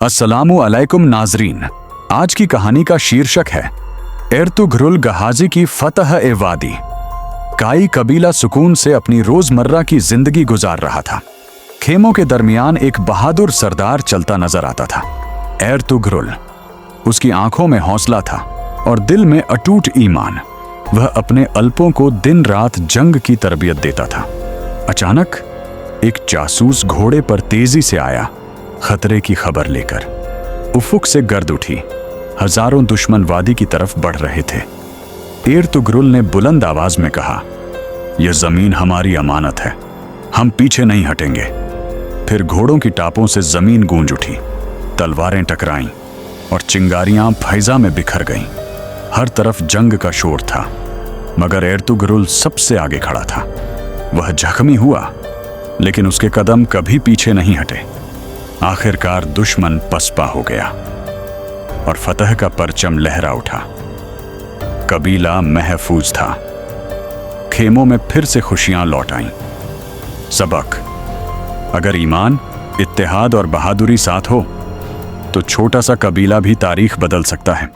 अस्सलामु अलैकुम नाजरीन। आज की कहानी का शीर्षक है एर्तुग्रुल गहाजी की फतह-ए-वादी। काई कबीला सुकून से अपनी रोजमर्रा की जिंदगी गुजार रहा था। खेमों के दरमियान एक बहादुर सरदार चलता नजर आता था, एर्तुग्रुल। उसकी आंखों में हौसला था और दिल में अटूट ईमान। वह अपने अल्पों को दिन रात जंग की तरबियत देता था। अचानक एक जासूस घोड़े पर तेजी से आया, खतरे की खबर लेकर। उफुक से गर्द उठी, हजारों दुश्मन वादी की तरफ बढ़ रहे थे। एर्तुग्रुल ने बुलंद आवाज में कहा, यह जमीन हमारी अमानत है, हम पीछे नहीं हटेंगे। फिर घोड़ों की टापों से जमीन गूंज उठी, तलवारें टकराईं और चिंगारियां फैजा में बिखर गईं। हर तरफ जंग का शोर था, मगर एर्तुग्रुल सबसे आगे खड़ा था। वह जख्मी हुआ, लेकिन उसके कदम कभी पीछे नहीं हटे। आखिरकार दुश्मन पसपा हो गया और फतह का परचम लहरा उठा। कबीला महफूज था। खेमों में फिर से खुशियां लौट आईं। सबक: अगर ईमान, इत्तेहाद और बहादुरी साथ हो तो छोटा सा कबीला भी तारीख बदल सकता है।